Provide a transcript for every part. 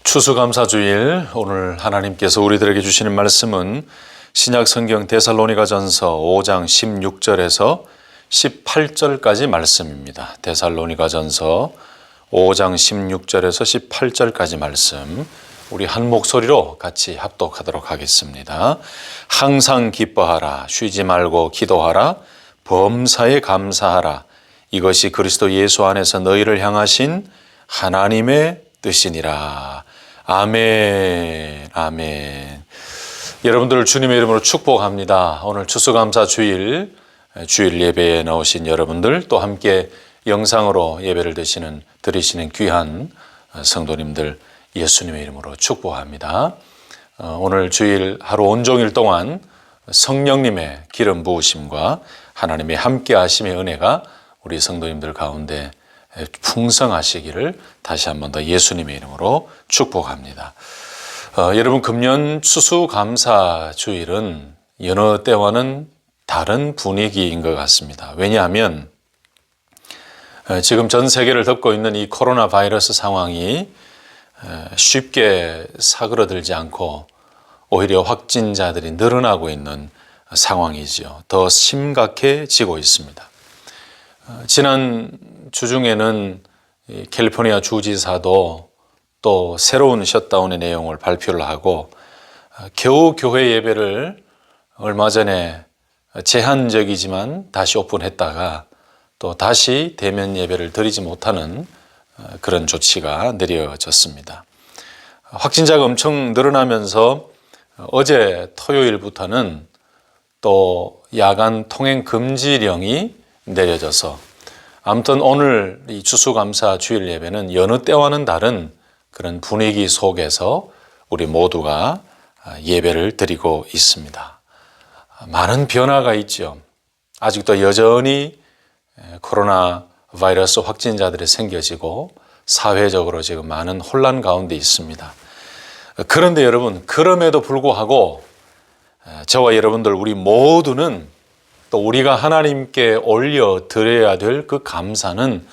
추수감사주일, 오늘 하나님께서 우리들에게 주시는 말씀은 신약성경 데살로니가전서 5장 16절에서 18절까지 말씀입니다. 데살로니가전서 5장 16절에서 18절까지 말씀, 우리 한 목소리로 같이 합독하도록 하겠습니다. 항상 기뻐하라, 쉬지 말고 기도하라, 범사에 감사하라. 이것이 그리스도 예수 안에서 너희를 향하신 하나님의 뜻이니라. 아멘, 아멘. 여러분들을 주님의 이름으로 축복합니다. 오늘 추수감사 주일 예배에 나오신 여러분들, 또 함께 영상으로 예배를 드리시는 귀한 성도님들, 예수님의 이름으로 축복합니다. 오늘 주일 하루 온종일 동안 성령님의 기름 부으심과 하나님의 함께 하심의 은혜가 우리 성도님들 가운데 풍성하시기를 다시 한 번 더 예수님의 이름으로 축복합니다. 여러분, 금년 추수감사 주일은 여느 때와는 다른 분위기인 것 같습니다. 왜냐하면 지금 전 세계를 덮고 있는 이 코로나 바이러스 상황이 쉽게 사그러들지 않고 오히려 확진자들이 늘어나고 있는 상황이죠. 더 심각해지고 있습니다. 지난 주중에는 캘리포니아 주지사도 또 새로운 셧다운의 내용을 발표를 하고 겨우 교회 예배를 얼마 전에 제한적이지만 다시 오픈했다가 또 다시 대면 예배를 드리지 못하는 그런 조치가 내려졌습니다. 확진자가 엄청 늘어나면서 어제 토요일부터는 또 야간 통행 금지령이 내려져서 아무튼 오늘 이 추수감사 주일 예배는 여느 때와는 다른 그런 분위기 속에서 우리 모두가 예배를 드리고 있습니다. 많은 변화가 있죠. 아직도 여전히 코로나 바이러스 확진자들이 생겨지고 사회적으로 지금 많은 혼란 가운데 있습니다. 그런데 여러분, 그럼에도 불구하고 저와 여러분들 우리 모두는 또 우리가 하나님께 올려드려야 될 그 감사는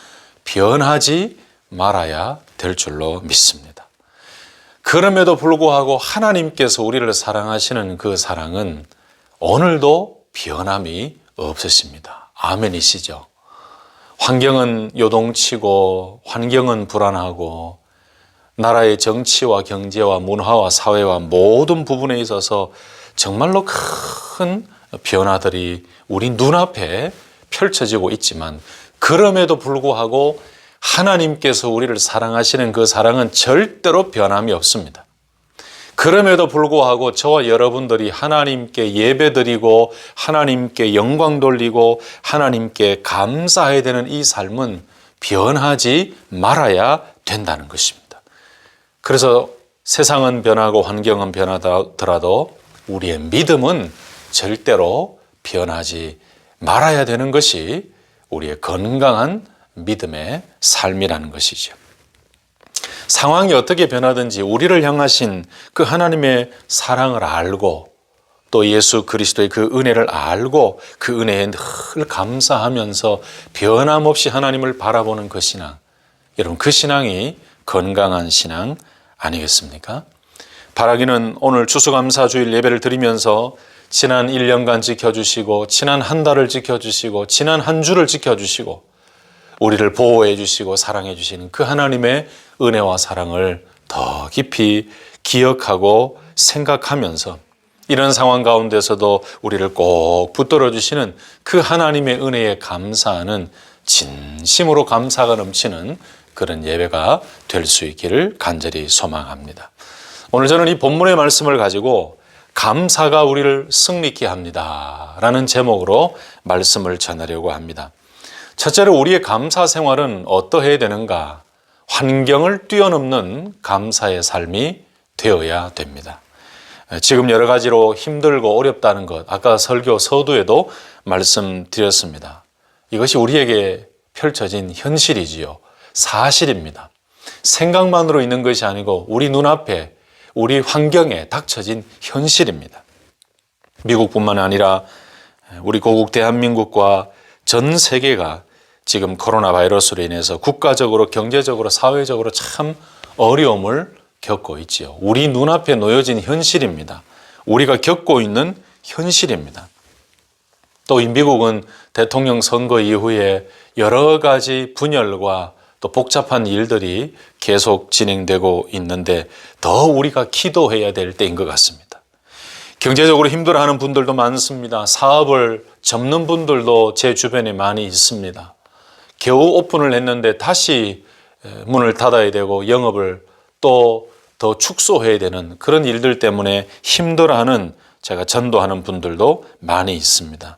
변하지 말아야 될 줄로 믿습니다. 그럼에도 불구하고 하나님께서 우리를 사랑하시는 그 사랑은 오늘도 변함이 없으십니다. 아멘이시죠? 환경은 요동치고 환경은 불안하고 나라의 정치와 경제와 문화와 사회와 모든 부분에 있어서 정말로 큰 변화들이 우리 눈앞에 펼쳐지고 있지만 그럼에도 불구하고 하나님께서 우리를 사랑하시는 그 사랑은 절대로 변함이 없습니다. 그럼에도 불구하고 저와 여러분들이 하나님께 예배드리고 하나님께 영광 돌리고 하나님께 감사해야 되는 이 삶은 변하지 말아야 된다는 것입니다. 그래서 세상은 변하고 환경은 변하더라도 우리의 믿음은 절대로 변하지 말아야 되는 것이 우리의 건강한 믿음의 삶이라는 것이죠. 상황이 어떻게 변하든지 우리를 향하신 그 하나님의 사랑을 알고 또 예수 그리스도의 그 은혜를 알고 그 은혜에 늘 감사하면서 변함없이 하나님을 바라보는 그 신앙, 여러분 그 신앙이 건강한 신앙 아니겠습니까? 바라기는 오늘 추수감사주일 예배를 드리면서 지난 1년간 지켜주시고 지난 한 달을 지켜주시고 지난 한 주를 지켜주시고 우리를 보호해 주시고 사랑해 주시는 그 하나님의 은혜와 사랑을 더 깊이 기억하고 생각하면서 이런 상황 가운데서도 우리를 꼭 붙들어 주시는 그 하나님의 은혜에 감사하는 진심으로 감사가 넘치는 그런 예배가 될 수 있기를 간절히 소망합니다. 오늘 저는 이 본문의 말씀을 가지고 감사가 우리를 승리케 합니다 라는 제목으로 말씀을 전하려고 합니다. 첫째로 우리의 감사 생활은 어떠해야 되는가? 환경을 뛰어넘는 감사의 삶이 되어야 됩니다. 지금 여러 가지로 힘들고 어렵다는 것, 아까 설교 서두에도 말씀드렸습니다. 이것이 우리에게 펼쳐진 현실이지요. 사실입니다. 생각만으로 있는 것이 아니고 우리 눈앞에 우리 환경에 닥쳐진 현실입니다. 미국뿐만 아니라 우리 고국 대한민국과 전 세계가 지금 코로나 바이러스로 인해서 국가적으로, 경제적으로, 사회적으로 참 어려움을 겪고 있지요. 우리 눈앞에 놓여진 현실입니다. 우리가 겪고 있는 현실입니다. 또 미국은 대통령 선거 이후에 여러 가지 분열과 또 복잡한 일들이 계속 진행되고 있는데 더 우리가 기도해야 될 때인 것 같습니다. 경제적으로 힘들어하는 분들도 많습니다. 사업을 접는 분들도 제 주변에 많이 있습니다. 겨우 오픈을 했는데 다시 문을 닫아야 되고 영업을 또 더 축소해야 되는 그런 일들 때문에 힘들어하는 제가 전도하는 분들도 많이 있습니다.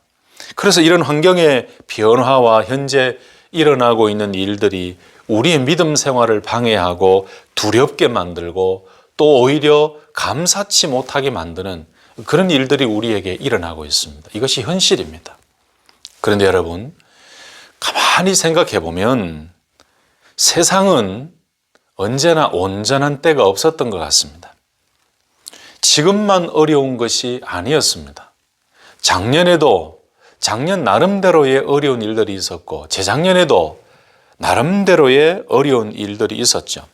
그래서 이런 환경의 변화와 현재 일어나고 있는 일들이 우리의 믿음 생활을 방해하고 두렵게 만들고 또 오히려 감사치 못하게 만드는 그런 일들이 우리에게 일어나고 있습니다. 이것이 현실입니다. 그런데 여러분, 가만히 생각해 보면 세상은 언제나 온전한 때가 없었던 것 같습니다. 지금만 어려운 것이 아니었습니다. 작년에도 작년 나름대로의 어려운 일들이 있었고 재작년에도 나름대로의 어려운 일들이 있었죠.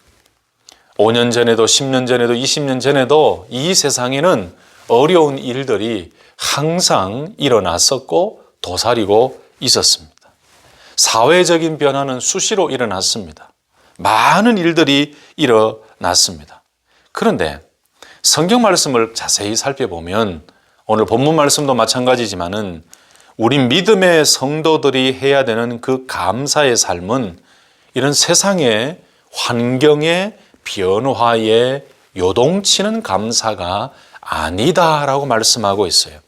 5년 전에도 10년 전에도 20년 전에도 이 세상에는 어려운 일들이 항상 일어났었고 도사리고 있었습니다. 사회적인 변화는 수시로 일어났습니다. 많은 일들이 일어났습니다. 그런데 성경 말씀을 자세히 살펴보면 오늘 본문 말씀도 마찬가지지만은 우리 믿음의 성도들이 해야 되는 그 감사의 삶은 이런 세상의 환경의 변화에 요동치는 감사가 아니다라고 말씀하고 있어요.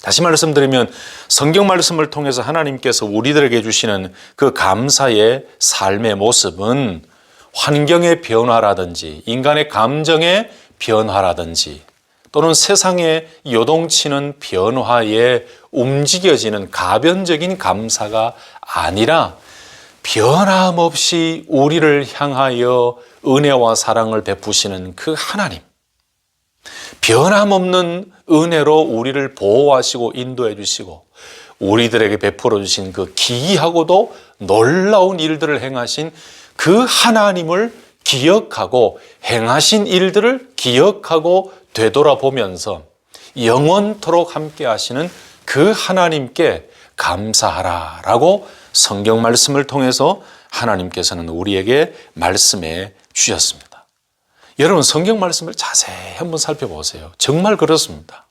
다시 말씀드리면 성경 말씀을 통해서 하나님께서 우리들에게 주시는 그 감사의 삶의 모습은 환경의 변화라든지 인간의 감정의 변화라든지 또는 세상에 요동치는 변화에 움직여지는 가변적인 감사가 아니라 변함없이 우리를 향하여 은혜와 사랑을 베푸시는 그 하나님, 변함없는 은혜로 우리를 보호하시고 인도해 주시고 우리들에게 베풀어 주신 그 기이하고도 놀라운 일들을 행하신 그 하나님을 기억하고 행하신 일들을 기억하고 되돌아보면서 영원토록 함께 하시는 그 하나님께 감사하라라고 성경 말씀을 통해서 하나님께서는 우리에게 말씀해 주셨습니다. 여러분, 성경 말씀을 자세히 한번 살펴보세요. 정말 그렇습니다.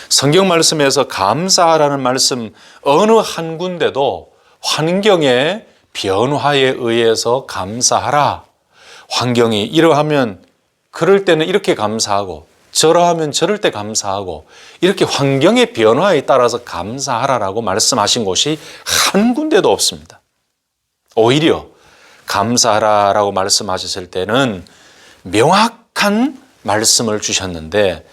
성경 말씀에서 감사하라는 말씀 어느 한 군데도 환경의 변화에 의해서 감사하라, 환경이 이러하면 그럴 때는 이렇게 감사하고 저러하면 저럴 때 감사하고 이렇게 환경의 변화에 따라서 감사하라라고 말씀하신 곳이 한 군데도 없습니다. 오히려 감사하라라고 말씀하셨을 때는 명확한 말씀을 주셨는데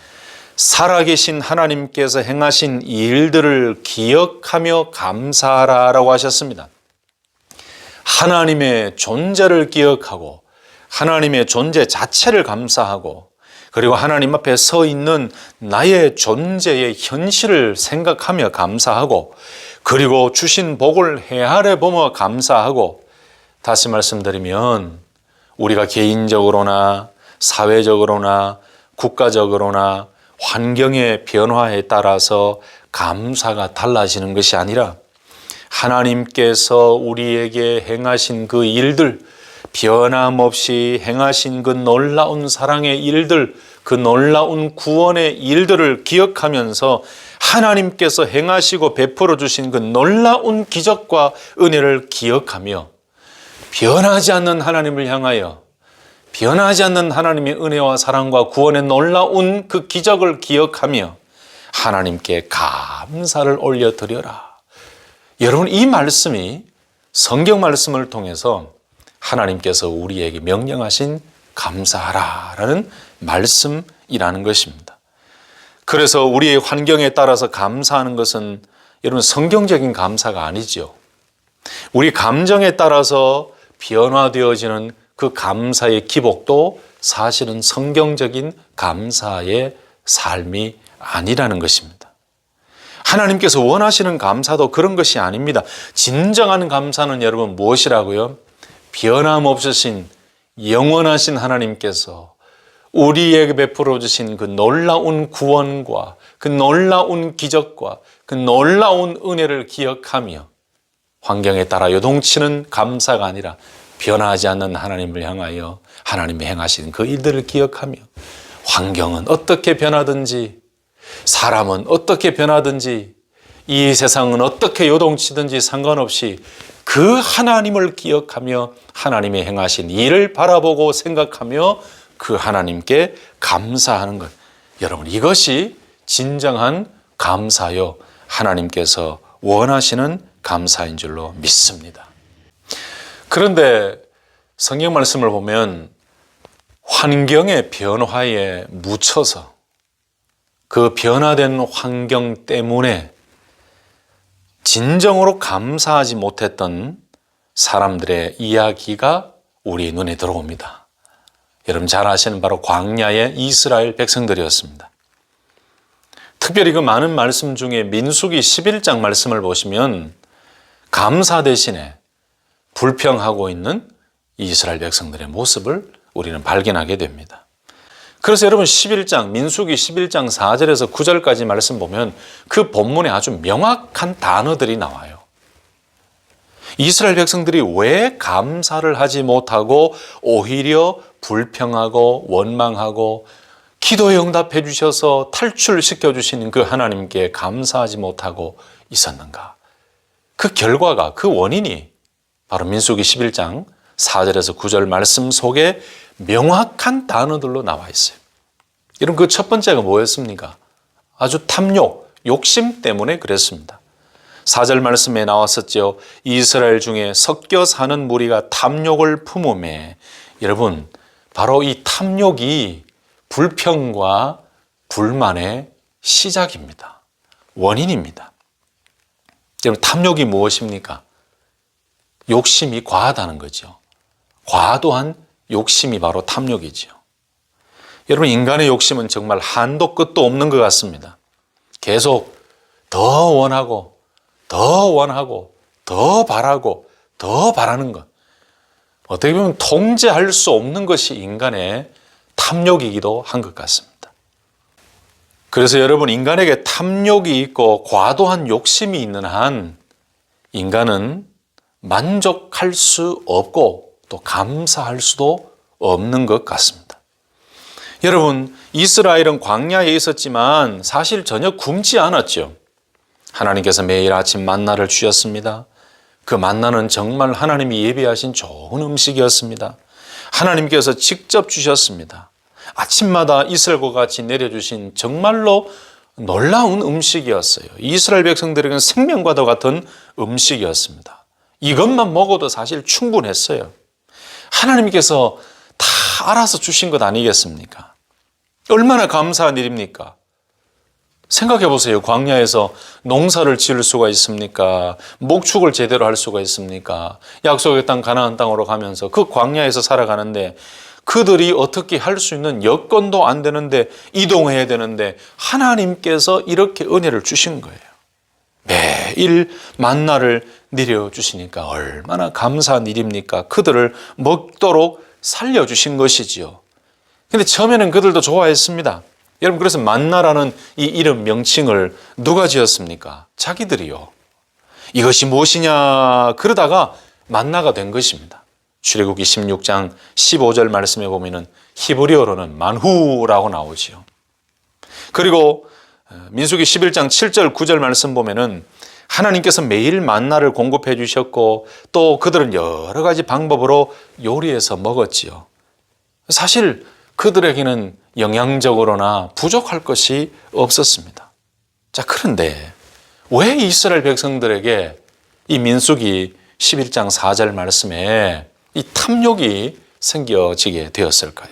살아계신 하나님께서 행하신 일들을 기억하며 감사하라라고 하셨습니다. 하나님의 존재를 기억하고 하나님의 존재 자체를 감사하고 그리고 하나님 앞에 서 있는 나의 존재의 현실을 생각하며 감사하고 그리고 주신 복을 헤아려 보며 감사하고 다시 말씀드리면 우리가 개인적으로나 사회적으로나 국가적으로나 환경의 변화에 따라서 감사가 달라지는 것이 아니라 하나님께서 우리에게 행하신 그 일들, 변함없이 행하신 그 놀라운 사랑의 일들, 그 놀라운 구원의 일들을 기억하면서 하나님께서 행하시고 베풀어 주신 그 놀라운 기적과 은혜를 기억하며 변하지 않는 하나님을 향하여 변하지 않는 하나님의 은혜와 사랑과 구원의 놀라운 그 기적을 기억하며 하나님께 감사를 올려드려라. 여러분, 이 말씀이 성경 말씀을 통해서 하나님께서 우리에게 명령하신 감사하라라는 말씀이라는 것입니다. 그래서 우리의 환경에 따라서 감사하는 것은 여러분 성경적인 감사가 아니죠. 우리 감정에 따라서 변화되어지는 그 감사의 기복도 사실은 성경적인 감사의 삶이 아니라는 것입니다. 하나님께서 원하시는 감사도 그런 것이 아닙니다. 진정한 감사는 여러분 무엇이라고요? 변함없으신 영원하신 하나님께서 우리에게 베풀어 주신 그 놀라운 구원과 그 놀라운 기적과 그 놀라운 은혜를 기억하며 환경에 따라 요동치는 감사가 아니라 변하지 않는 하나님을 향하여 하나님이 행하신 그 일들을 기억하며 환경은 어떻게 변하든지 사람은 어떻게 변하든지 이 세상은 어떻게 요동치든지 상관없이 그 하나님을 기억하며 하나님이 행하신 일을 바라보고 생각하며 그 하나님께 감사하는 것. 여러분, 이것이 진정한 감사요 하나님께서 원하시는 감사인 줄로 믿습니다. 그런데 성경 말씀을 보면 환경의 변화에 묻혀서 그 변화된 환경 때문에 진정으로 감사하지 못했던 사람들의 이야기가 우리 눈에 들어옵니다. 여러분 잘 아시는 바로 광야의 이스라엘 백성들이었습니다. 특별히 그 많은 말씀 중에 민수기 11장 말씀을 보시면 감사 대신에 불평하고 있는 이스라엘 백성들의 모습을 우리는 발견하게 됩니다. 그래서 여러분 11장, 민수기 11장 4절에서 9절까지 말씀 보면 그 본문에 아주 명확한 단어들이 나와요. 이스라엘 백성들이 왜 감사를 하지 못하고 오히려 불평하고 원망하고 기도에 응답해 주셔서 탈출시켜 주시는 그 하나님께 감사하지 못하고 있었는가? 그 결과가, 그 원인이 바로 민수기 11장 4절에서 9절 말씀 속에 명확한 단어들로 나와 있어요. 여러분 그 첫 번째가 뭐였습니까? 아주 탐욕, 욕심 때문에 그랬습니다. 4절 말씀에 나왔었죠. 이스라엘 중에 섞여 사는 무리가 탐욕을 품음에. 여러분 바로 이 탐욕이 불평과 불만의 시작입니다. 원인입니다. 여러분 탐욕이 무엇입니까? 욕심이 과하다는 거죠. 과도한 욕심이 바로 탐욕이죠. 여러분 인간의 욕심은 정말 한도 끝도 없는 것 같습니다. 계속 더 원하고 더 원하고 더 바라고 더 바라는 것. 어떻게 보면 통제할 수 없는 것이 인간의 탐욕이기도 한 것 같습니다. 그래서 여러분 인간에게 탐욕이 있고 과도한 욕심이 있는 한 인간은 만족할 수 없고 또 감사할 수도 없는 것 같습니다. 여러분 이스라엘은 광야에 있었지만 사실 전혀 굶지 않았죠. 하나님께서 매일 아침 만나를 주셨습니다. 그 만나는 정말 하나님이 예비하신 좋은 음식이었습니다. 하나님께서 직접 주셨습니다. 아침마다 이슬과 같이 내려주신 정말로 놀라운 음식이었어요. 이스라엘 백성들에게는 생명과도 같은 음식이었습니다. 이것만 먹어도 사실 충분했어요. 하나님께서 다 알아서 주신 것 아니겠습니까? 얼마나 감사한 일입니까? 생각해 보세요. 광야에서 농사를 지을 수가 있습니까? 목축을 제대로 할 수가 있습니까? 약속의 땅 가나안 땅으로 가면서 그 광야에서 살아가는데 그들이 어떻게 할 수 있는 여건도 안 되는데 이동해야 되는데 하나님께서 이렇게 은혜를 주신 거예요. 매일 만나를 내려주시니까 얼마나 감사한 일입니까? 그들을 먹도록 살려주신 것이지요. 근데 처음에는 그들도 좋아했습니다. 여러분 그래서 만나라는 이 이름 명칭을 누가 지었습니까? 자기들이요. 이것이 무엇이냐 그러다가 만나가 된 것입니다. 출애굽기 16장 15절 말씀에 보면은 히브리어로는 만후라고 나오지요. 그리고 민수기 11장 7절 9절 말씀 보면은 하나님께서 매일 만나를 공급해 주셨고 또 그들은 여러 가지 방법으로 요리해서 먹었지요. 사실 그들에게는 영양적으로나 부족할 것이 없었습니다. 자, 그런데 왜 이스라엘 백성들에게 이 민수기 11장 4절 말씀에 이 탐욕이 생겨지게 되었을까요?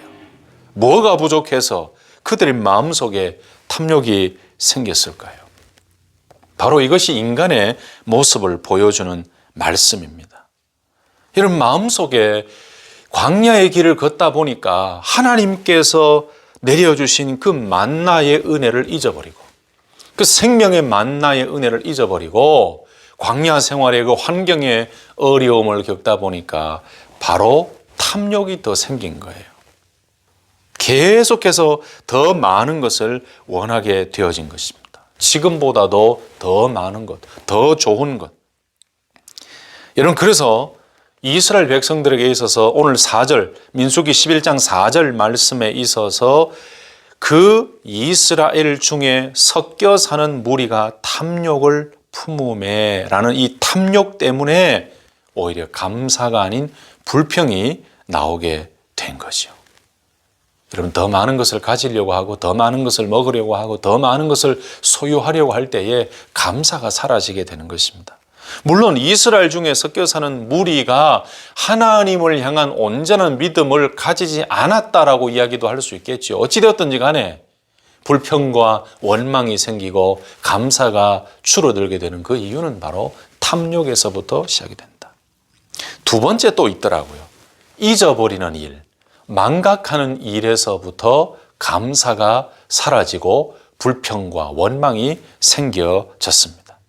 뭐가 부족해서 그들의 마음속에 탐욕이 생겼을까요? 바로 이것이 인간의 모습을 보여주는 말씀입니다. 여러분 마음속에 광야의 길을 걷다 보니까 하나님께서 내려주신 그 만나의 은혜를 잊어버리고 그 생명의 만나의 은혜를 잊어버리고 광야 생활의 그 환경의 어려움을 겪다 보니까 바로 탐욕이 더 생긴 거예요. 계속해서 더 많은 것을 원하게 되어진 것입니다. 지금보다도 더 많은 것, 더 좋은 것. 여러분, 그래서 이스라엘 백성들에게 있어서 오늘 4절, 민수기 11장 4절 말씀에 있어서 그 이스라엘 중에 섞여 사는 무리가 탐욕을 품음에 라는 이 탐욕 때문에 오히려 감사가 아닌 불평이 나오게 된 거죠. 여러분, 더 많은 것을 가지려고 하고 더 많은 것을 먹으려고 하고 더 많은 것을 소유하려고 할 때에 감사가 사라지게 되는 것입니다. 물론 이스라엘 중에 섞여 사는 무리가 하나님을 향한 온전한 믿음을 가지지 않았다라고 이야기도 할 수 있겠죠. 어찌되었든지 간에 불평과 원망이 생기고 감사가 줄어들게 되는 그 이유는 바로 탐욕에서부터 시작이 된다. 두 번째 또 있더라고요. 잊어버리는 일, 망각하는 일에서부터 감사가 사라지고 불평과 원망이 생겨졌습니다.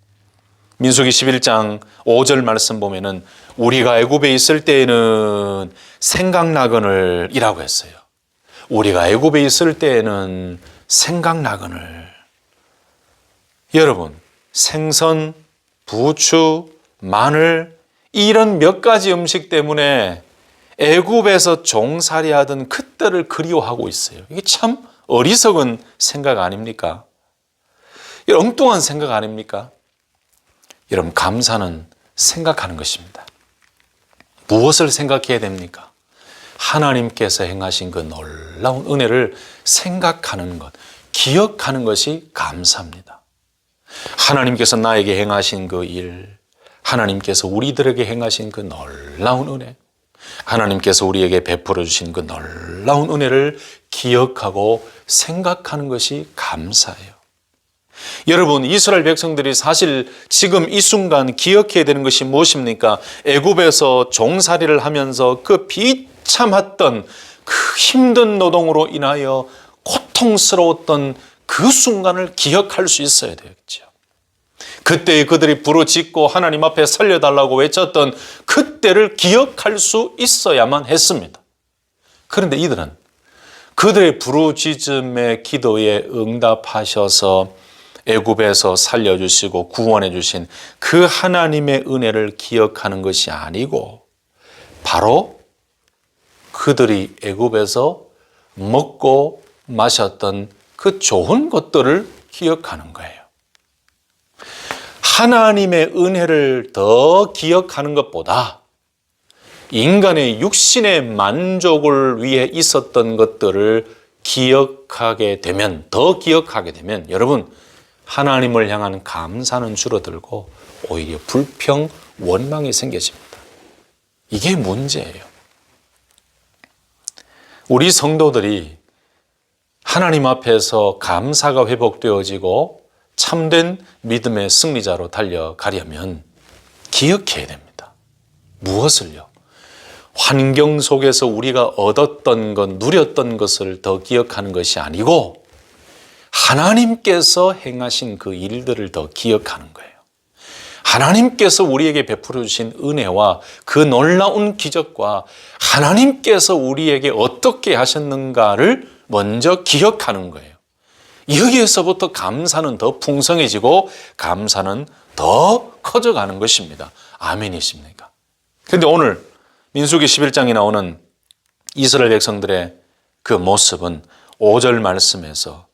민수기 11장 5절 말씀 보면은 우리가 애굽에 있을 때에는 생각나거늘 이라고 했어요. 우리가 애굽에 있을 때에는 생각나거늘. 여러분, 생선, 부추, 마늘 이런 몇 가지 음식 때문에 애굽에서 종살이하던 그때를 그리워하고 있어요. 이게 참 어리석은 생각 아닙니까? 엉뚱한 생각 아닙니까? 여러분, 감사는 생각하는 것입니다. 무엇을 생각해야 됩니까? 하나님께서 행하신 그 놀라운 은혜를 생각하는 것, 기억하는 것이 감사입니다. 하나님께서 나에게 행하신 그 일, 하나님께서 우리들에게 행하신 그 놀라운 은혜, 하나님께서 우리에게 베풀어 주신 그 놀라운 은혜를 기억하고 생각하는 것이 감사예요. 여러분, 이스라엘 백성들이 사실 지금 이 순간 기억해야 되는 것이 무엇입니까? 애굽에서 종살이를 하면서 그 비참했던 그 힘든 노동으로 인하여 고통스러웠던 그 순간을 기억할 수 있어야 되겠죠. 그때 그들이 부르짖고 하나님 앞에 살려달라고 외쳤던 그때를 기억할 수 있어야만 했습니다. 그런데 이들은 그들의 부르짖음의 기도에 응답하셔서 애굽에서 살려주시고 구원해 주신 그 하나님의 은혜를 기억하는 것이 아니고 바로 그들이 애굽에서 먹고 마셨던 그 좋은 것들을 기억하는 거예요. 하나님의 은혜를 더 기억하는 것보다 인간의 육신의 만족을 위해 있었던 것들을 기억하게 되면, 더 기억하게 되면 여러분, 하나님을 향한 감사는 줄어들고 오히려 불평, 원망이 생겨집니다. 이게 문제예요. 우리 성도들이 하나님 앞에서 감사가 회복되어지고 참된 믿음의 승리자로 달려가려면 기억해야 됩니다. 무엇을요? 환경 속에서 우리가 얻었던 것, 누렸던 것을 더 기억하는 것이 아니고 하나님께서 행하신 그 일들을 더 기억하는 거예요. 하나님께서 우리에게 베풀어 주신 은혜와 그 놀라운 기적과 하나님께서 우리에게 어떻게 하셨는가를 먼저 기억하는 거예요. 여기에서부터 감사는 더 풍성해지고 감사는 더 커져가는 것입니다. 아멘이십니까? 그런데 오늘 민수기 11장에 나오는 이스라엘 백성들의 그 모습은 5절 말씀에서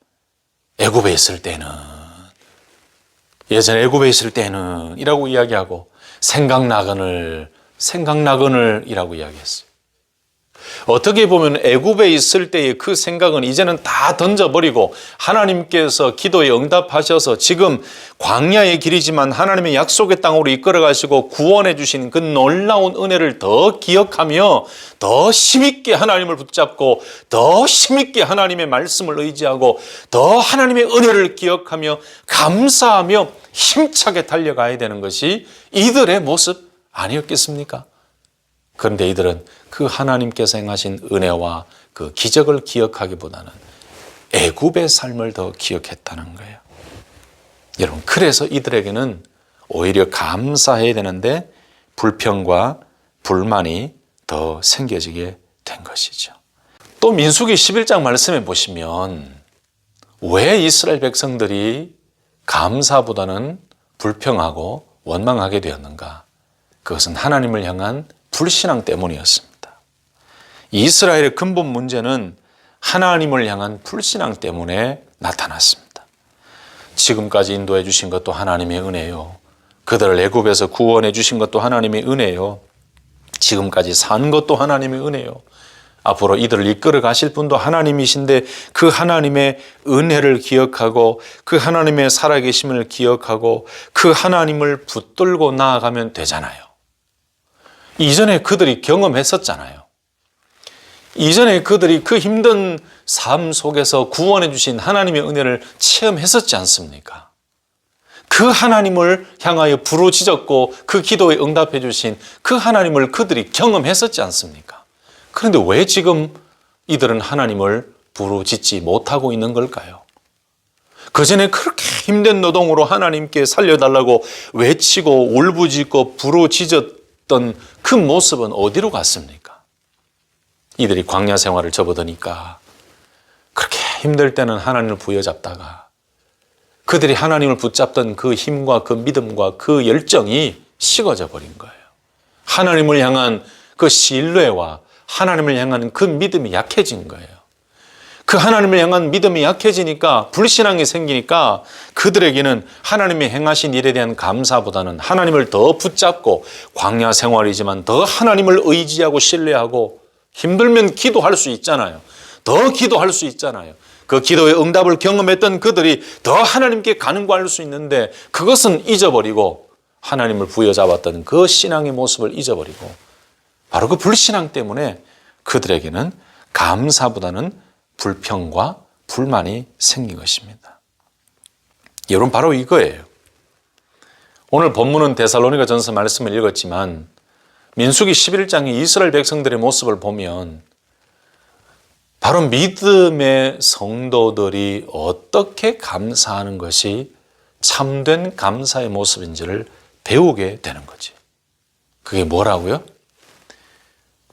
애굽에 있을 때는, 예전에 애굽에 있을 때는 이라고 이야기하고 생각나거늘 이라고 이야기했어요. 어떻게 보면 애굽에 있을 때의 그 생각은 이제는 다 던져버리고 하나님께서 기도에 응답하셔서 지금 광야의 길이지만 하나님의 약속의 땅으로 이끌어 가시고 구원해 주신 그 놀라운 은혜를 더 기억하며 더 힘있게 하나님을 붙잡고 더 힘있게 하나님의 말씀을 의지하고 더 하나님의 은혜를 기억하며 감사하며 힘차게 달려가야 되는 것이 이들의 모습 아니었겠습니까? 그런데 이들은 그 하나님께서 행하신 은혜와 그 기적을 기억하기보다는 애굽의 삶을 더 기억했다는 거예요. 여러분, 그래서 이들에게는 오히려 감사해야 되는데 불평과 불만이 더 생겨지게 된 것이죠. 또 민수기 11장 말씀에 보시면 왜 이스라엘 백성들이 감사보다는 불평하고 원망하게 되었는가? 그것은 하나님을 향한 불신앙 때문이었습니다. 이스라엘의 근본 문제는 하나님을 향한 불신앙 때문에 나타났습니다. 지금까지 인도해 주신 것도 하나님의 은혜요. 그들을 애굽에서 구원해 주신 것도 하나님의 은혜요. 지금까지 산 것도 하나님의 은혜요. 앞으로 이들을 이끌어 가실 분도 하나님이신데 그 하나님의 은혜를 기억하고 그 하나님의 살아계심을 기억하고 그 하나님을 붙들고 나아가면 되잖아요. 이전에 그들이 경험했었잖아요. 이전에 그들이 그 힘든 삶 속에서 구원해 주신 하나님의 은혜를 체험했었지 않습니까? 그 하나님을 향하여 부르짖었고 그 기도에 응답해 주신 그 하나님을 그들이 경험했었지 않습니까? 그런데 왜 지금 이들은 하나님을 부르짖지 못하고 있는 걸까요? 그전에 그렇게 힘든 노동으로 하나님께 살려달라고 외치고 울부짖고 부르짖었던 그 모습은 어디로 갔습니까? 이들이 광야 생활을 접어드니까 그렇게 힘들 때는 하나님을 부여잡다가 그들이 하나님을 붙잡던 그 힘과 그 믿음과 그 열정이 식어져 버린 거예요. 하나님을 향한 그 신뢰와 하나님을 향한 그 믿음이 약해진 거예요. 그 하나님을 향한 믿음이 약해지니까 불신앙이 생기니까 그들에게는 하나님이 행하신 일에 대한 감사보다는 하나님을 더 붙잡고 광야 생활이지만 더 하나님을 의지하고 신뢰하고 힘들면 기도할 수 있잖아요. 더 기도할 수 있잖아요. 그 기도의 응답을 경험했던 그들이 더 하나님께 간구할 수 있는데 그것은 잊어버리고 하나님을 부여잡았던 그 신앙의 모습을 잊어버리고 바로 그 불신앙 때문에 그들에게는 감사보다는 불평과 불만이 생긴 것입니다. 여러분 바로 이거예요. 오늘 본문은 데살로니가 전서 말씀을 읽었지만 민수기 11장의 이스라엘 백성들의 모습을 보면 바로 믿음의 성도들이 어떻게 감사하는 것이 참된 감사의 모습인지를 배우게 되는 거지. 그게 뭐라고요?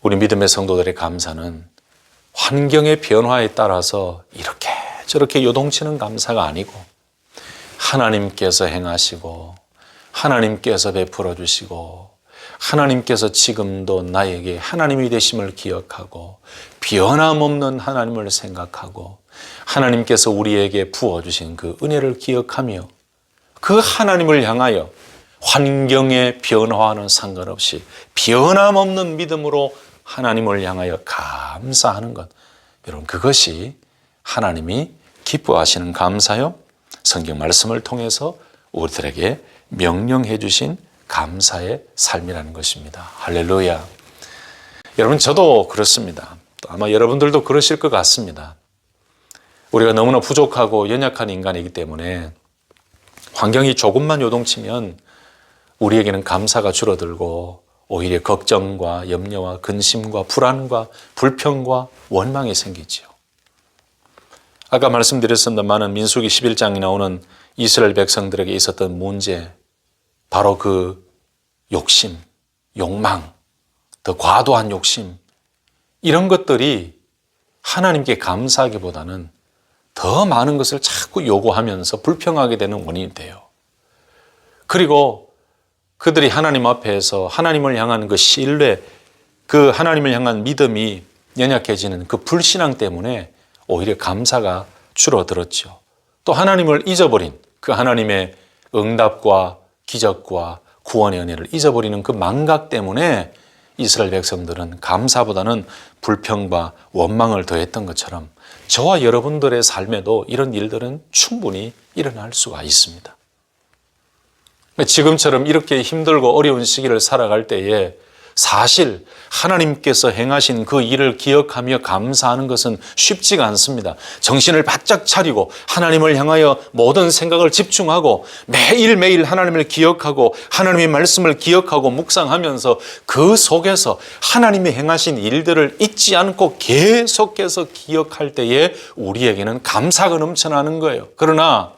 우리 믿음의 성도들의 감사는 환경의 변화에 따라서 이렇게 저렇게 요동치는 감사가 아니고 하나님께서 행하시고 하나님께서 베풀어 주시고 하나님께서 지금도 나에게 하나님이 되심을 기억하고 변함없는 하나님을 생각하고 하나님께서 우리에게 부어주신 그 은혜를 기억하며 그 하나님을 향하여 환경의 변화와는 상관없이 변함없는 믿음으로 하나님을 향하여 감사하는 것. 여러분 그것이 하나님이 기뻐하시는 감사요. 성경 말씀을 통해서 우리들에게 명령해 주신 감사의 삶이라는 것입니다. 할렐루야. 여러분 저도 그렇습니다. 또 아마 여러분들도 그러실 것 같습니다. 우리가 너무나 부족하고 연약한 인간이기 때문에 환경이 조금만 요동치면 우리에게는 감사가 줄어들고 오히려 걱정과 염려와 근심과 불안과 불평과 원망이 생기죠. 아까 말씀드렸습니다만 민수기 11장에 나오는 이스라엘 백성들에게 있었던 문제, 바로 그 욕심, 욕망, 더 과도한 욕심, 이런 것들이 하나님께 감사하기보다는 더 많은 것을 자꾸 요구하면서 불평하게 되는 원인이 돼요. 그리고 그들이 하나님 앞에서 하나님을 향한 그 신뢰, 그 하나님을 향한 믿음이 연약해지는 그 불신앙 때문에 오히려 감사가 줄어들었죠. 또 하나님을 잊어버린 그 하나님의 응답과 기적과 구원의 은혜를 잊어버리는 그 망각 때문에 이스라엘 백성들은 감사보다는 불평과 원망을 더했던 것처럼 저와 여러분들의 삶에도 이런 일들은 충분히 일어날 수가 있습니다. 지금처럼 이렇게 힘들고 어려운 시기를 살아갈 때에 사실 하나님께서 행하신 그 일을 기억하며 감사하는 것은 쉽지가 않습니다. 정신을 바짝 차리고 하나님을 향하여 모든 생각을 집중하고 매일매일 하나님을 기억하고 하나님의 말씀을 기억하고 묵상하면서 그 속에서 하나님이 행하신 일들을 잊지 않고 계속해서 기억할 때에 우리에게는 감사가 넘쳐나는 거예요. 그러나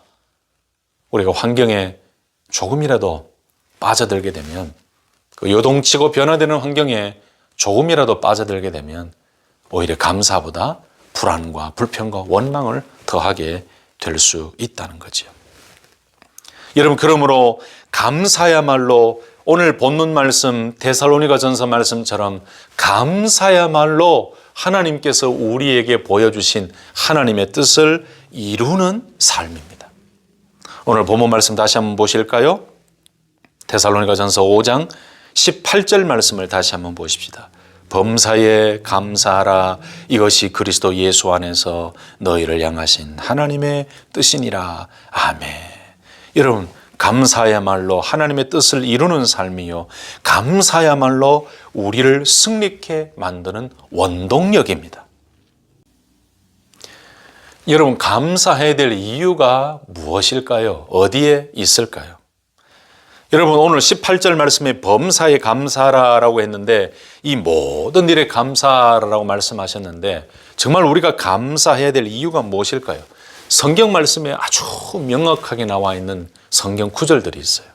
우리가 환경에 조금이라도 빠져들게 되면 그 요동치고 변화되는 환경에 조금이라도 빠져들게 되면 오히려 감사보다 불안과 불평과 원망을 더하게 될 수 있다는 거죠. 여러분, 그러므로 감사야말로 오늘 본문 말씀 데살로니가전서 말씀처럼 감사야말로 하나님께서 우리에게 보여주신 하나님의 뜻을 이루는 삶입니다. 오늘 본문 말씀 다시 한번 보실까요? 데살로니가전서 5장 18절 말씀을 다시 한번 보십시다. 범사에 감사하라. 이것이 그리스도 예수 안에서 너희를 향하신 하나님의 뜻이니라. 아멘. 여러분, 감사야말로 하나님의 뜻을 이루는 삶이요, 감사야말로 우리를 승리케 만드는 원동력입니다. 여러분, 감사해야 될 이유가 무엇일까요? 어디에 있을까요? 여러분, 오늘 18절 말씀에 범사에 감사하라고 했는데 이 모든 일에 감사하라고 말씀하셨는데 정말 우리가 감사해야 될 이유가 무엇일까요? 성경 말씀에 아주 명확하게 나와 있는 성경 구절들이 있어요.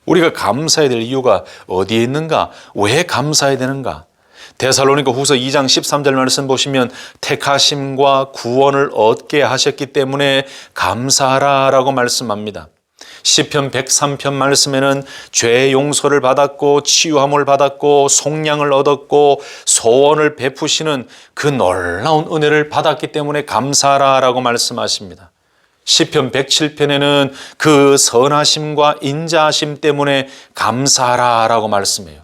우리가 감사해야 될 이유가 어디에 있는가? 왜 감사해야 되는가? 데살로니가 후서 2장 13절 말씀 보시면 택하심과 구원을 얻게 하셨기 때문에 감사하라라고 말씀합니다. 시편 103편 말씀에는 죄 용서를 받았고 치유함을 받았고 속량을 얻었고 소원을 베푸시는 그 놀라운 은혜를 받았기 때문에 감사하라라고 말씀하십니다. 시편 107편에는 그 선하심과 인자하심 때문에 감사하라라고 말씀해요.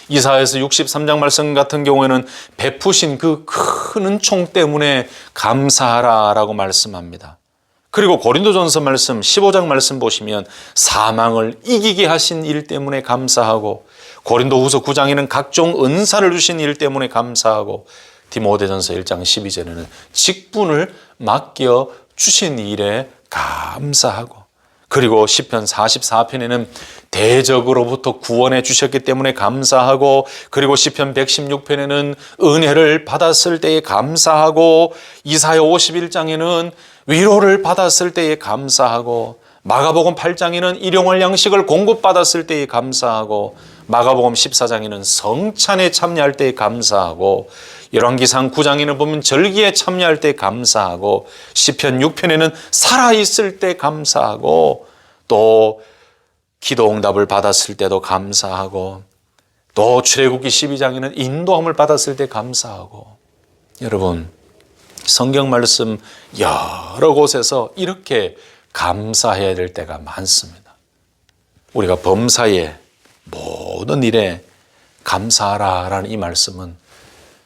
이사야서 63장 말씀 같은 경우에는 베푸신 그 큰 은총 때문에 감사하라라고 말씀합니다. 그리고 고린도전서 말씀 15장 말씀 보시면 사망을 이기게 하신 일 때문에 감사하고, 고린도후서 9장에는 각종 은사를 주신 일 때문에 감사하고, 디모데전서 1장 12절에는 직분을 맡겨 주신 일에 감사하고, 그리고 시편 44편에는 대적으로부터 구원해 주셨기 때문에 감사하고, 그리고 시편 116편에는 은혜를 받았을 때에 감사하고, 이사야 51장에는 위로를 받았을 때에 감사하고, 마가복음 8장에는 일용할 양식을 공급받았을 때에 감사하고, 마가복음 14장에는 성찬에 참여할 때에 감사하고, 열왕기상 9장에는 보면 절기에 참여할 때 감사하고, 시편 6편에는 살아있을 때 감사하고, 또 기도 응답을 받았을 때도 감사하고, 또 출애굽기 12장에는 인도함을 받았을 때 감사하고. 여러분, 성경 말씀 여러 곳에서 이렇게 감사해야 될 때가 많습니다. 우리가 범사에 모든 일에 감사하라라는 이 말씀은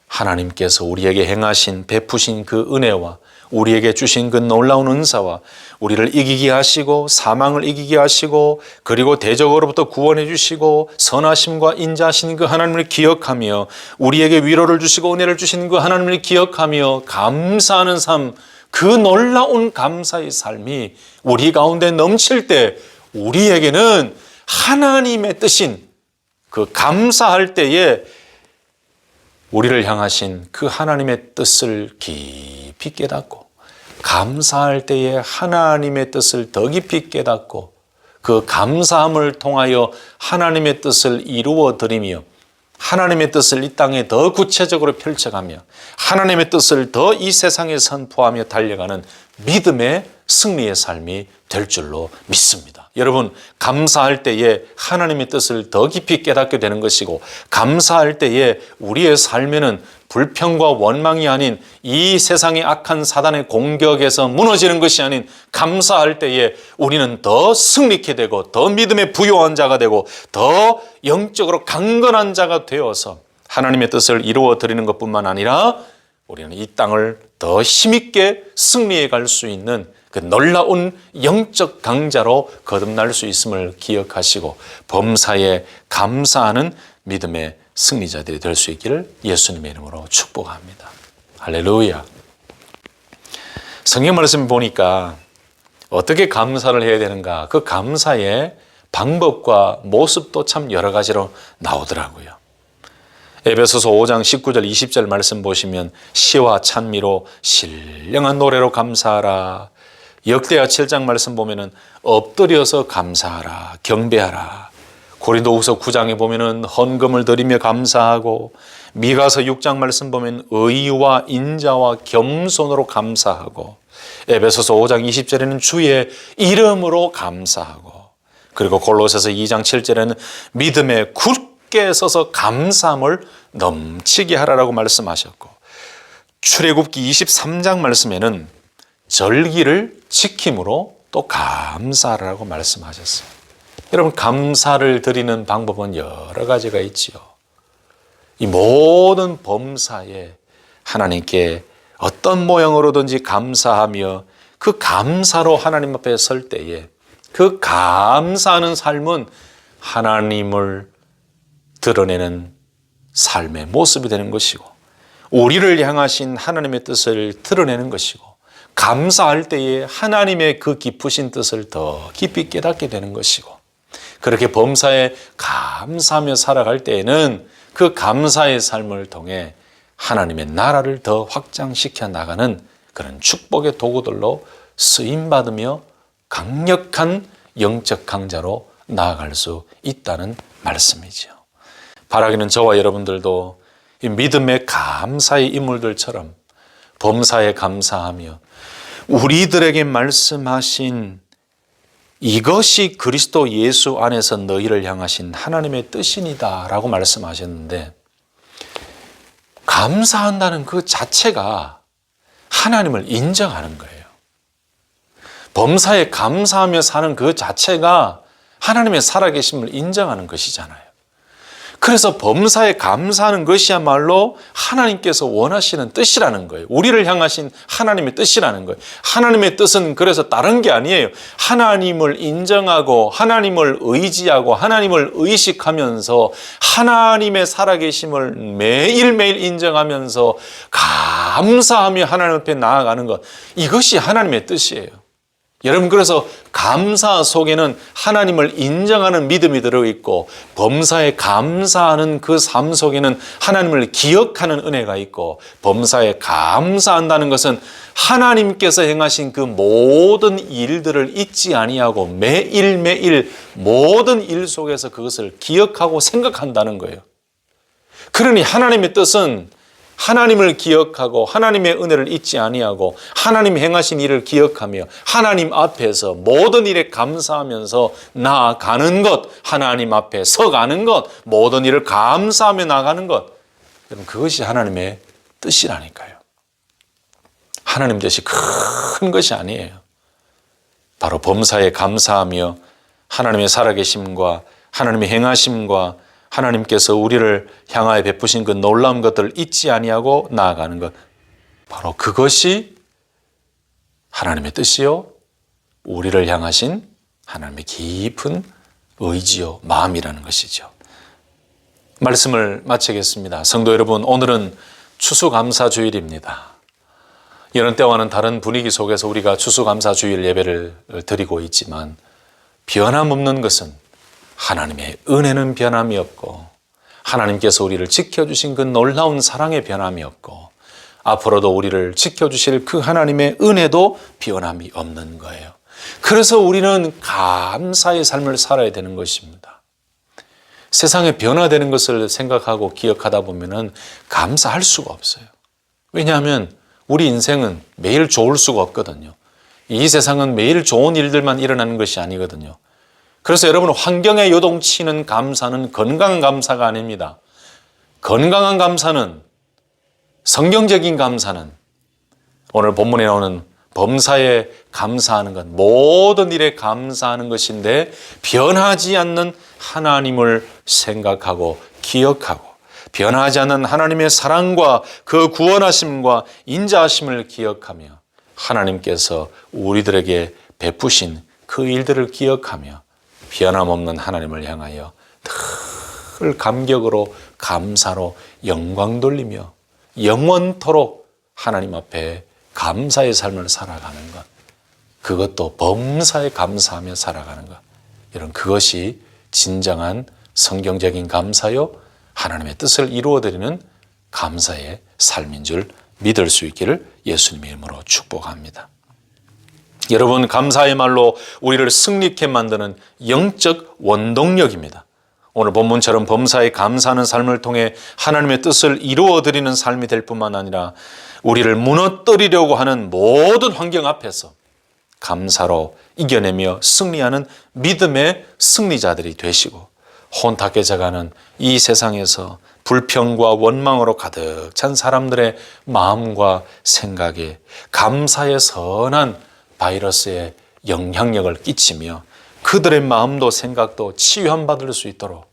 하나님께서 우리에게 행하신 베푸신 그 은혜와 우리에게 주신 그 놀라운 은사와 우리를 이기게 하시고 사망을 이기게 하시고, 그리고 대적으로부터 구원해 주시고 선하심과 인자하신 그 하나님을 기억하며 우리에게 위로를 주시고 은혜를 주신 그 하나님을 기억하며 감사하는 삶, 그 놀라운 감사의 삶이 우리 가운데 넘칠 때 우리에게는 하나님의 뜻인 그 감사할 때에 우리를 향하신 그 하나님의 뜻을 깊이 깨닫고, 감사할 때에 하나님의 뜻을 더 깊이 깨닫고, 그 감사함을 통하여 하나님의 뜻을 이루어 드리며 하나님의 뜻을 이 땅에 더 구체적으로 펼쳐가며 하나님의 뜻을 더 이 세상에 선포하며 달려가는 믿음의 승리의 삶이 될 줄로 믿습니다. 여러분, 감사할 때에 하나님의 뜻을 더 깊이 깨닫게 되는 것이고, 감사할 때에 우리의 삶에는 불평과 원망이 아닌 이 세상의 악한 사단의 공격에서 무너지는 것이 아닌, 감사할 때에 우리는 더 승리케 되고 더 믿음의 부요한 자가 되고 더 영적으로 강건한 자가 되어서 하나님의 뜻을 이루어 드리는 것뿐만 아니라 우리는 이 땅을 더 힘있게 승리해 갈 수 있는 그 놀라운 영적 강자로 거듭날 수 있음을 기억하시고 범사에 감사하는 믿음의 승리자들이 될 수 있기를 예수님의 이름으로 축복합니다. 할렐루야. 성경 말씀 보니까 어떻게 감사를 해야 되는가, 그 감사의 방법과 모습도 참 여러 가지로 나오더라고요. 에베소서 5장 19절 20절 말씀 보시면 시와 찬미로 신령한 노래로 감사하라. 역대하 7장 말씀 보면은 엎드려서 감사하라, 경배하라. 고린도후서 9장에 보면은 헌금을 드리며 감사하고, 미가서 6장 말씀 보면 의와 인자와 겸손으로 감사하고, 에베소서 5장 20절에는 주의 이름으로 감사하고, 그리고 골로새서 2장 7절에는 믿음에 굳게 서서 감사함을 넘치게 하라라고 말씀하셨고, 출애굽기 23장 말씀에는 절기를 지킴으로 또 감사하라고 말씀하셨어요. 여러분, 감사를 드리는 방법은 여러 가지가 있지요. 이 모든 범사에 하나님께 어떤 모양으로든지 감사하며 그 감사로 하나님 앞에 설 때에 그 감사하는 삶은 하나님을 드러내는 삶의 모습이 되는 것이고, 우리를 향하신 하나님의 뜻을 드러내는 것이고, 감사할 때에 하나님의 그 깊으신 뜻을 더 깊이 깨닫게 되는 것이고, 그렇게 범사에 감사하며 살아갈 때에는 그 감사의 삶을 통해 하나님의 나라를 더 확장시켜 나가는 그런 축복의 도구들로 쓰임받으며 강력한 영적 강자로 나아갈 수 있다는 말씀이죠. 바라기는 저와 여러분들도 이 믿음의 감사의 인물들처럼 범사에 감사하며 우리들에게 말씀하신 이것이 그리스도 예수 안에서 너희를 향하신 하나님의 뜻이니다 라고 말씀하셨는데, 감사한다는 그 자체가 하나님을 인정하는 거예요. 범사에 감사하며 사는 그 자체가 하나님의 살아계심을 인정하는 것이잖아요. 그래서 범사에 감사하는 것이야말로 하나님께서 원하시는 뜻이라는 거예요. 우리를 향하신 하나님의 뜻이라는 거예요. 하나님의 뜻은 그래서 다른 게 아니에요. 하나님을 인정하고 하나님을 의지하고 하나님을 의식하면서 하나님의 살아계심을 매일매일 인정하면서 감사하며 하나님 앞에 나아가는 것, 이것이 하나님의 뜻이에요. 여러분, 그래서 감사 속에는 하나님을 인정하는 믿음이 들어있고, 범사에 감사하는 그 삶 속에는 하나님을 기억하는 은혜가 있고, 범사에 감사한다는 것은 하나님께서 행하신 그 모든 일들을 잊지 아니하고 매일매일 모든 일 속에서 그것을 기억하고 생각한다는 거예요. 그러니 하나님의 뜻은 하나님을 기억하고 하나님의 은혜를 잊지 아니하고 하나님 행하신 일을 기억하며 하나님 앞에서 모든 일에 감사하면서 나아가는 것, 하나님 앞에 서가는 것, 모든 일을 감사하며 나가는 것, 여러분, 그것이 하나님의 뜻이라니까요. 하나님 뜻이 큰 것이 아니에요. 바로 범사에 감사하며 하나님의 살아계심과 하나님의 행하심과 하나님께서 우리를 향하여 베푸신 그 놀라운 것들을 잊지 아니하고 나아가는 것, 바로 그것이 하나님의 뜻이요, 우리를 향하신 하나님의 깊은 의지요, 마음이라는 것이죠. 말씀을 마치겠습니다. 성도 여러분, 오늘은 추수감사주일입니다. 여느 때와는 다른 분위기 속에서 우리가 추수감사주일 예배를 드리고 있지만, 변함없는 것은 하나님의 은혜는 변함이 없고, 하나님께서 우리를 지켜주신 그 놀라운 사랑의 변함이 없고, 앞으로도 우리를 지켜주실 그 하나님의 은혜도 변함이 없는 거예요. 그래서 우리는 감사의 삶을 살아야 되는 것입니다. 세상에 변화되는 것을 생각하고 기억하다 보면은 감사할 수가 없어요. 왜냐하면 우리 인생은 매일 좋을 수가 없거든요. 이 세상은 매일 좋은 일들만 일어나는 것이 아니거든요. 그래서 여러분, 환경에 요동치는 감사는 건강한 감사가 아닙니다. 건강한 감사는, 성경적인 감사는 오늘 본문에 나오는 범사에 감사하는 것, 모든 일에 감사하는 것인데, 변하지 않는 하나님을 생각하고 기억하고 변하지 않는 하나님의 사랑과 그 구원하심과 인자하심을 기억하며 하나님께서 우리들에게 베푸신 그 일들을 기억하며 변함없는 하나님을 향하여 늘 감격으로 감사로 영광 돌리며 영원토록 하나님 앞에 감사의 삶을 살아가는 것, 그것도 범사에 감사하며 살아가는 것, 이런 그것이 진정한 성경적인 감사요, 하나님의 뜻을 이루어드리는 감사의 삶인 줄 믿을 수 있기를 예수님의 이름으로 축복합니다. 여러분, 감사의 말로 우리를 승리케 만드는 영적 원동력입니다. 오늘 본문처럼 범사에 감사하는 삶을 통해 하나님의 뜻을 이루어드리는 삶이 될 뿐만 아니라 우리를 무너뜨리려고 하는 모든 환경 앞에서 감사로 이겨내며 승리하는 믿음의 승리자들이 되시고 혼탁해져가는 이 세상에서 불평과 원망으로 가득 찬 사람들의 마음과 생각에 감사의 선한 바이러스의 영향력을 끼치며 그들의 마음도 생각도 치유함받을 수 있도록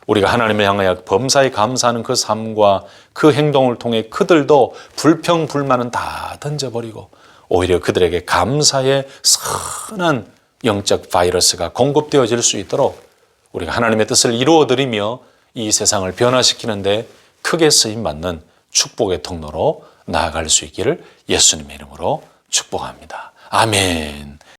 우리가 하나님을 향하여 범사에 감사하는 그 삶과 그 행동을 통해 그들도 불평, 불만은 다 던져버리고 오히려 그들에게 감사의 선한 영적 바이러스가 공급되어질 수 있도록 우리가 하나님의 뜻을 이루어드리며 이 세상을 변화시키는데 크게 쓰임받는 축복의 통로로 나아갈 수 있기를 예수님의 이름으로 축복합니다. 아멘.